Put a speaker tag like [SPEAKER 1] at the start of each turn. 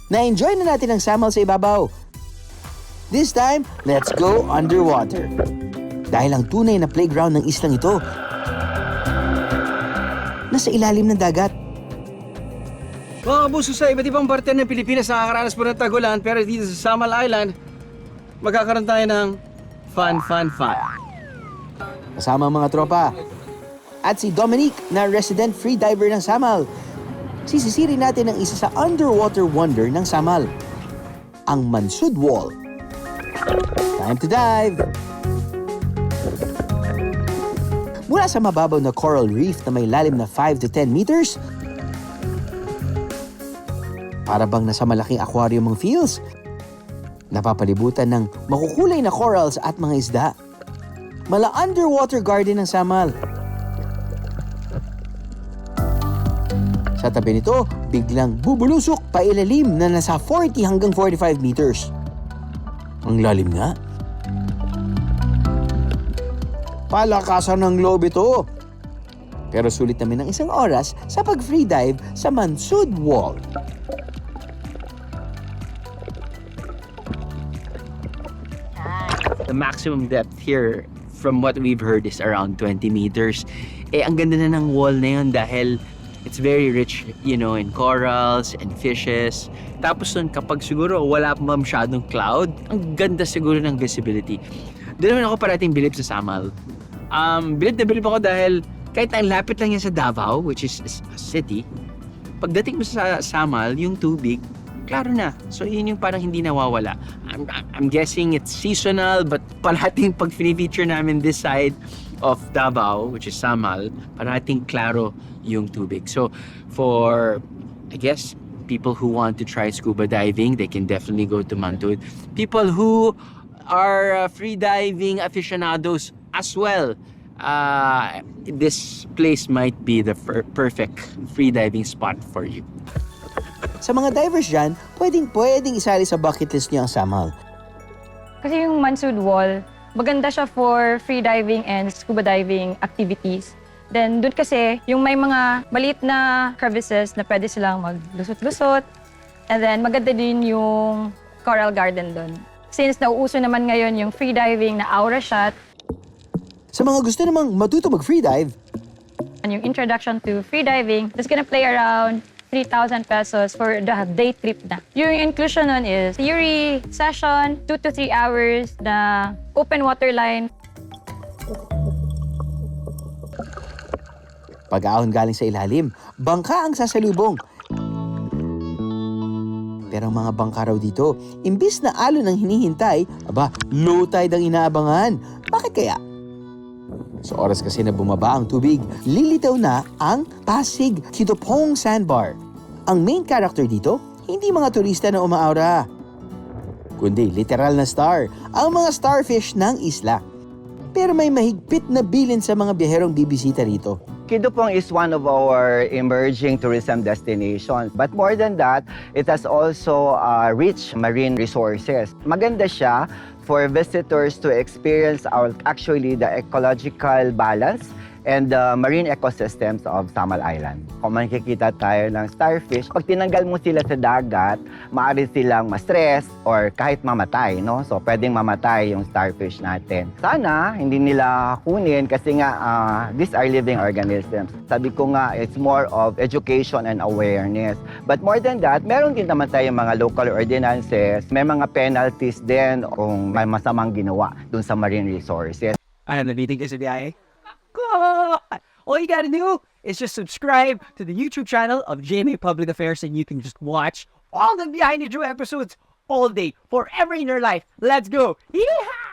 [SPEAKER 1] Na-enjoy na natin ang samal sa ibabaw. This time, let's go underwater. Dahil ang tunay na playground ng islang ito, nasa ilalim ng dagat.
[SPEAKER 2] Mga kapuso, sa iba't ibang parte ng Pilipinas nakakaranas po ng tagulan, pero dito sa Samal Island, magkakaroon tayo ng fun.
[SPEAKER 1] Kasama ang mga tropa. At si Dominic na resident freediver ng Samal. Sisisirin natin ang isa sa underwater wonder ng Samal, ang Mansud Wall. Time to dive! Mula sa mababaw na coral reef na may lalim na 5 to 10 meters, para bang nasa malaking aquarium ang feels, napapalibutan ng makukulay na corals at mga isda. Mala underwater garden ng Samal. Sa tabi nito, biglang bubulusok pa ilalim na nasa 40 hanggang 45 meters. Ang lalim nga. Palakasan ng loob ito. Pero sulit namin ng isang oras sa pag-freedive sa Mansud Wall.
[SPEAKER 2] The maximum depth here, from what we've heard, is around 20 meters. Ang ganda na ng wall na yun dahil it's very rich, in corals and fishes. Tapos nun, kapag siguro wala pa masyadong cloud, ang ganda siguro ng visibility. Doon naman ako parating bilib sa Samal. Bilib na bilib ako dahil kahit ang lapit lang yan sa Davao, which is a city, pagdating mo sa Samal, yung tubig, klaro na. So yun yung parang hindi nawawala. I'm guessing it's seasonal, but parating pag feature namin this side of Davao, which is Samal, parating klaro yung tubig. So for, I guess, people who want to try scuba diving, they can definitely go to Mansud. People who are free diving aficionados as well, this place might be the perfect free diving spot for you.
[SPEAKER 1] Sa mga divers dyan, pwedeng isali sa bucket list niyo ang Samal.
[SPEAKER 3] Kasi yung Mansud Wall, maganda siya for free diving and scuba diving activities. Then doon kasi, yung may mga maliit na crevices na pwede silang maglusot-lusot. And then maganda din yung coral garden doon. Since nauuso naman ngayon yung free diving na aura shot.
[SPEAKER 1] Sa mga gusto namang matuto mag-freedive,
[SPEAKER 3] And yung introduction to free diving, that's gonna play around 3,000 pesos for the day trip na. Yung inclusion nun is theory session, 2 to 3 hours na open water line.
[SPEAKER 1] pag-ahon galing sa ilalim, bangka ang sasalubong. Pero ang mga bangka raw dito, imbis na alon ang hinihintay, low tide ang inaabangan. Bakit kaya? Sa oras kasi na bumaba ang tubig, lilitaw na ang Pasig Kitopong Sandbar. Ang main character dito, hindi mga turista na umaaura, kundi literal na star, ang mga starfish ng isla. Pero may mahigpit na bilin sa mga biyaherong bibisita rito.
[SPEAKER 4] Kitopong is one of our emerging tourism destinations. But more than that, it has also rich marine resources. Maganda siya for visitors to experience the ecological balance and the marine ecosystems of Samal Island. Kung makikita tayo ng starfish, pag tinanggal mo sila sa dagat, maaari silang ma-stress or kahit mamatay, no? So, pwedeng mamatay yung starfish natin. Sana, hindi nila kunin kasi nga, these are living organisms. Sabi ko nga, it's more of education and awareness. But more than that, meron din naman tayong mga local ordinances. May mga penalties din kung may masamang ginawa dun sa marine resources.
[SPEAKER 2] Ano, nabiting ka sa biyahe? All you gotta do is just subscribe to the YouTube channel of GMA Public Affairs and you can just watch all the Behind the Drew episodes all day, forever in your life. Let's go! Yeehaw!